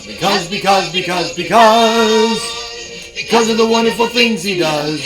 Because of the wonderful things he does.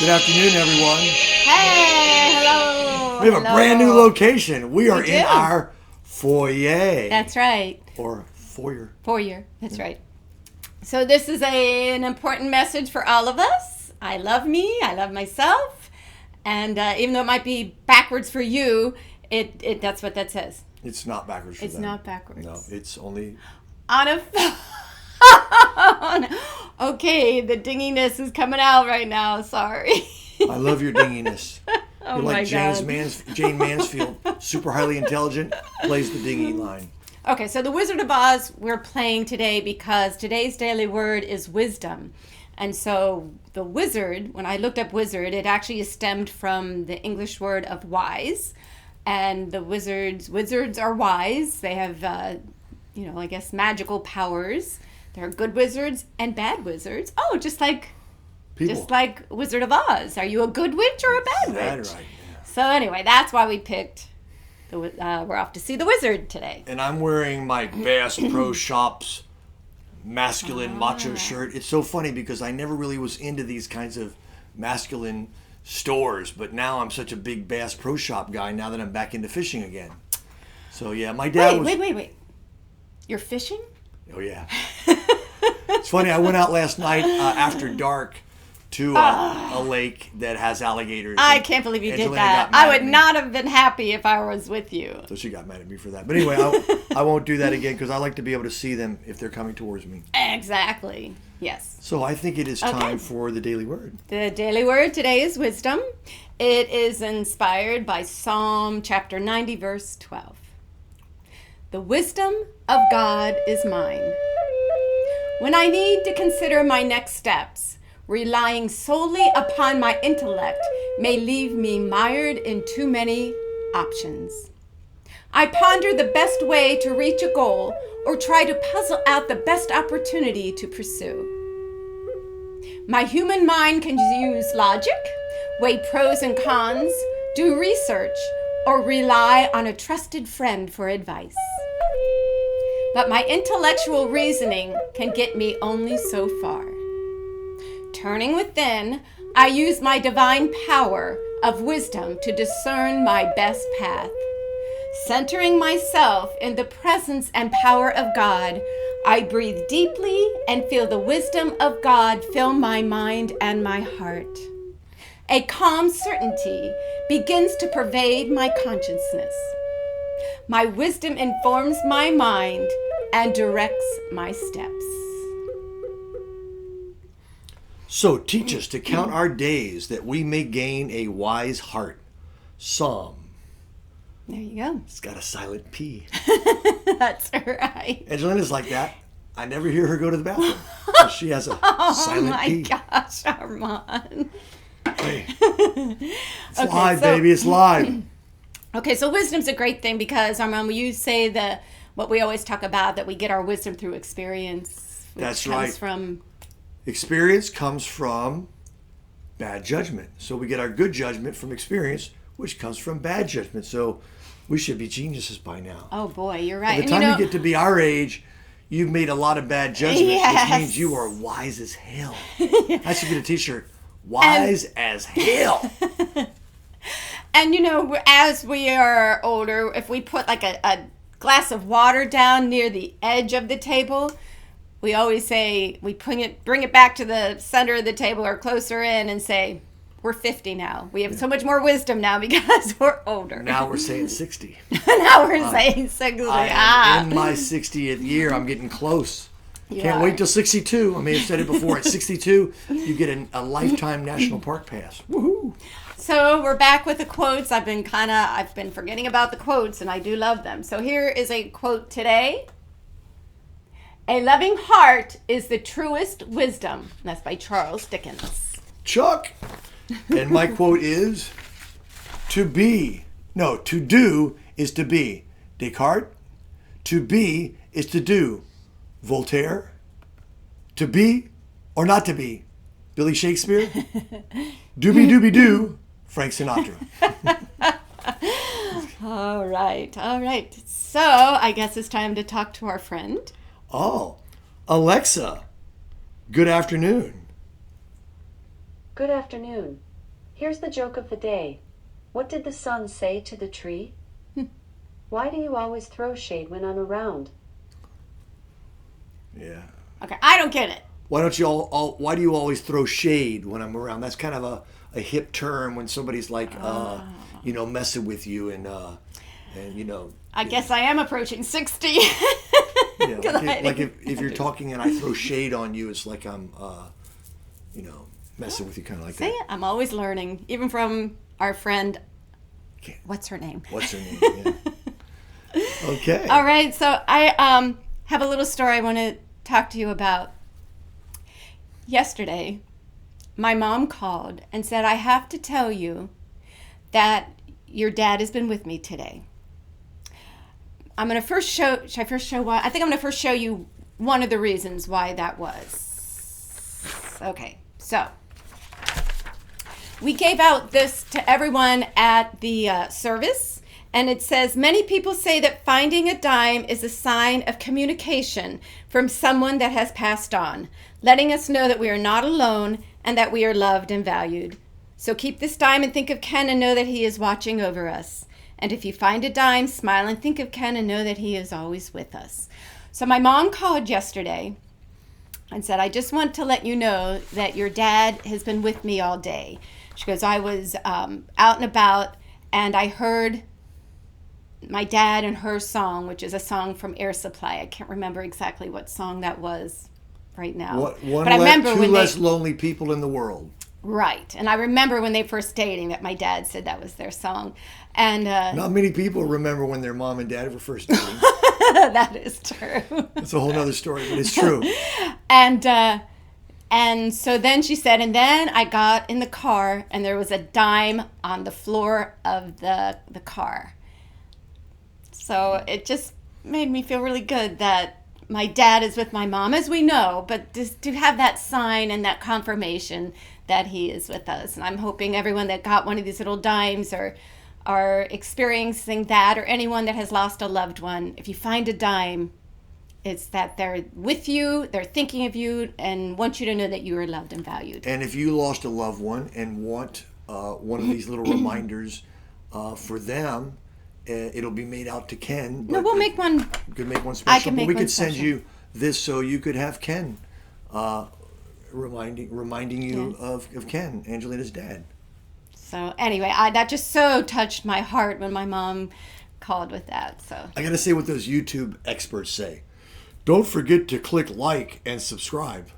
Good afternoon, everyone. Hey, hello. We have a brand new location. We are in our foyer. That's right. Or foyer. Foyer. That's right. So this is an important message for all of us. I love me. I love myself. And even though it might be backwards for you, that's what that says. It's not backwards for them. It's not backwards. No, it's only... On a phone. Okay, the dinginess is coming out right now. Sorry. I love your dinginess. Oh, You're my like God. Jane Mansfield, super highly intelligent, plays the dingy line. Okay, so the Wizard of Oz we're playing today because today's daily word is wisdom. And so the wizard, when I looked up wizard, it actually is stemmed from the English word of wise. And the wizards are wise. They have, I guess magical powers. There are good wizards and bad wizards. Oh, just like People. Just like Wizard of Oz. Are you a good witch or a bad witch? That's right. Yeah. So anyway, that's why we picked. We're off to see the wizard today. And I'm wearing my Bass Pro Shops masculine macho shirt. It's so funny because I never really was into these kinds of masculine stores, but now I'm such a big Bass Pro Shop guy now that I'm back into fishing again. So yeah, my dad was... Wait. You're fishing? Oh yeah. It's funny, I went out last night after dark to a lake that has alligators. I can't believe you Angelina did that. got mad I would at me. not have been happy if I was with you. So she got mad at me for that. But anyway, I won't do that again because I like to be able to see them if they're coming towards me. Exactly. Yes. So I think it is time for the daily word. The daily word today is wisdom. It is inspired by Psalm chapter 90, verse 12. The wisdom of God is mine. When I need to consider my next steps, relying solely upon my intellect may leave me mired in too many options. I ponder the best way to reach a goal or try to puzzle out the best opportunity to pursue. My human mind can use logic, weigh pros and cons, do research, or rely on a trusted friend for advice. But my intellectual reasoning can get me only so far. Turning within, I use my divine power of wisdom to discern my best path. Centering myself in the presence and power of God, I breathe deeply and feel the wisdom of God fill my mind and my heart. A calm certainty begins to pervade my consciousness. My wisdom informs my mind and directs my steps. So teach us to count our days that we may gain a wise heart. Psalm. There you go. It's got a silent P. That's right. Angelina's like that. I never hear her go to the bathroom. She has a silent P. Oh my gosh, Armand. Hey. It's live, baby. It's live. Okay, so wisdom's a great thing because, Armand, you say what we always talk about, that we get our wisdom through experience. Which That's comes right. From Experience comes from bad judgment. So we get our good judgment from experience, which comes from bad judgment. So we should be geniuses by now. Oh boy, you're right. By the time you get to be our age, you've made a lot of bad judgment, Yes. which means you are wise as hell. I should get a t-shirt. Wise as hell. And as we are older, if we put like a glass of water down near the edge of the table, we always say, we bring it back to the center of the table or closer in and say, we're 50 now. We have so much more wisdom now because we're older. Now we're saying 60. Now we're saying 60. I am in my 60th year. I'm getting close. Can't wait till 62. I may have said it before. At 62, you get a lifetime national park pass. Woohoo! So we're back with the quotes. I've been forgetting about the quotes, and I do love them. So here is a quote today. A loving heart is the truest wisdom. That's by Charles Dickens. Chuck. And my quote is, to do is to be. Descartes. To be is to do. Voltaire. To be or not to be. Billy Shakespeare. Doobie doobie doo. Frank Sinatra. All right, all right. So I guess it's time to talk to our friend. Oh, Alexa, good afternoon. Good afternoon. Here's the joke of the day. What did the sun say to the tree? Why do you always throw shade when I'm around? Yeah. Okay, I don't get it. Why do you always throw shade when I'm around? That's kind of a hip term when somebody's like, messing with you and I guess I am approaching 60. Yeah, like if you're talking and I throw shade on you, it's like I'm, messing with you, kind of like See, that. I'm always learning, even from our friend. What's her name? What's her name? Yeah. Okay. All right, so I have a little story I want to talk to you about. Yesterday, my mom called and said, I have to tell you that your dad has been with me today. I'm going to first show why? I think I'm going to first show you one of the reasons why that was. Okay, so we gave out this to everyone at the service, and it says, many people say that finding a dime is a sign of communication from someone that has passed on, letting us know that we are not alone and that we are loved and valued. So keep this dime and think of Ken and know that he is watching over us. And if you find a dime, smile and think of Ken and know that he is always with us. So my mom called yesterday and said, I just want to let you know that your dad has been with me all day. She goes, I was out and about and I heard my dad and her song, which is a song from Air Supply. I can't remember exactly what song that was right now. But I remember two less lonely people in the world. Right. And I remember when they first dating that my dad said that was their song. And not many people remember when their mom and dad were first dating. That is true. That's a whole other story, but it's true. And so then she said, and then I got in the car and there was a dime on the floor of the car. So it just made me feel really good that my dad is with my mom, as we know, but just to have that sign and that confirmation that he is with us. And I'm hoping everyone that got one of these little dimes or are experiencing that, or anyone that has lost a loved one, if you find a dime, it's that they're with you, they're thinking of you, and want you to know that you are loved and valued. And if you lost a loved one and want one of these little reminders for them, it'll be made out to Ken. No, we'll make one. You could make one special. I can make we one could send special. you this so you could have Ken reminding you Yes. of Ken, Angelina's dad. So anyway, that just so touched my heart when my mom called with that. So I got to say what those YouTube experts say. Don't forget to click like and subscribe.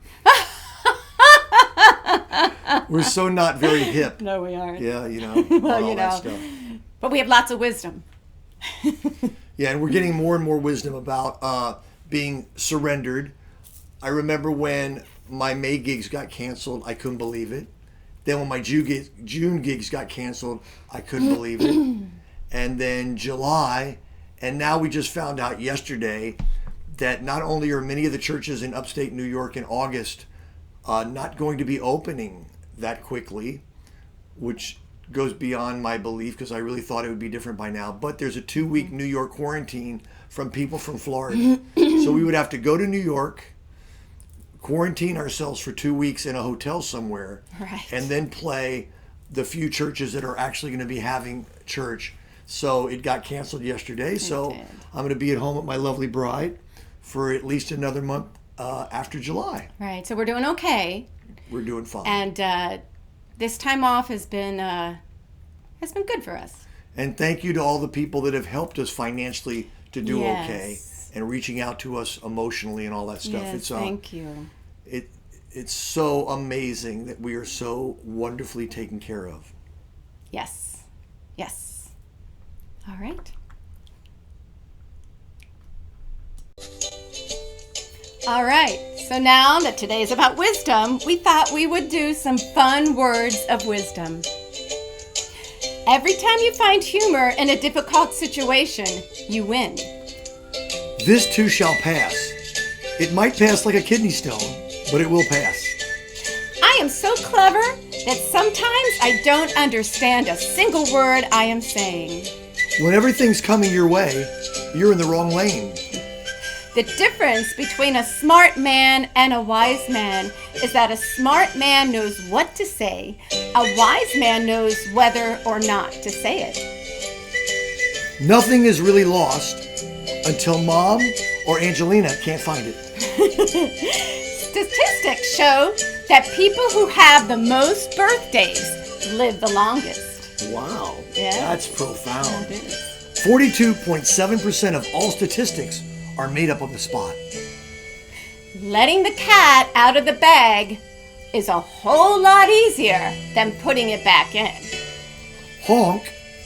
We're so not very hip. no, we aren't. Yeah, Well, all that stuff. But we have lots of wisdom. Yeah, and we're getting more and more wisdom about being surrendered. I remember when my May gigs got canceled, I couldn't believe it. Then when my June gigs got canceled, I couldn't believe it. And then July, and now we just found out yesterday that not only are many of the churches in upstate New York in August not going to be opening that quickly, which goes beyond my belief because I really thought it would be different by now, but there's a 2-week New York quarantine from people from Florida. So we would have to go to New York, quarantine ourselves for 2 weeks in a hotel somewhere, Right. and then play the few churches that are actually going to be having church. So it got canceled yesterday. So did. I'm going to be at home with my lovely bride for at least another month after July. Right. So we're doing okay. We're doing fine. And this time off has been good for us. And thank you to all the people that have helped us financially to do Yes. okay, and reaching out to us emotionally and all that stuff. Yes, thank you. It's so amazing that we are so wonderfully taken care of. Yes. Yes. All right. All right. So now that today is about wisdom, we thought we would do some fun words of wisdom. Every time you find humor in a difficult situation, you win. This too shall pass. It might pass like a kidney stone, but it will pass. I am so clever that sometimes I don't understand a single word I am saying. When everything's coming your way, you're in the wrong lane. The difference between a smart man and a wise man is that a smart man knows what to say. A wise man knows whether or not to say it. Nothing is really lost until Mom or Angelina can't find it. Statistics show that people who have the most birthdays live the longest. Wow, Yeah. that's profound. It is. 42.7% of all statistics are made up on the spot. Letting the cat out of the bag is a whole lot easier than putting it back in. Honk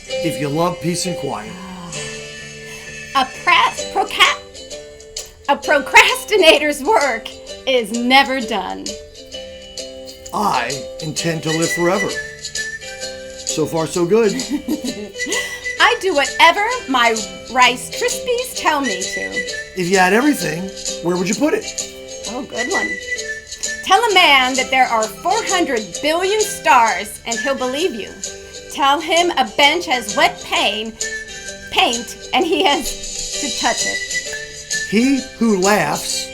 if you love peace and quiet. A procrastinator's work is never done. I intend to live forever. So far, so good. I do whatever my Rice Krispies tell me to. If you had everything, where would you put it? Oh, good one. Tell a man that there are 400 billion stars and he'll believe you. Tell him a bench has wet paint and he has to touch it. He who laughs,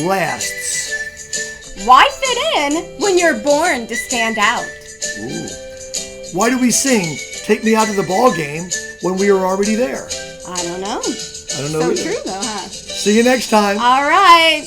lasts. Why fit in when you're born to stand out? Ooh. Why do we sing, "Take me out of the ball game," when we are already there? I don't know. I don't know So either. true though, huh? See you next time. All right.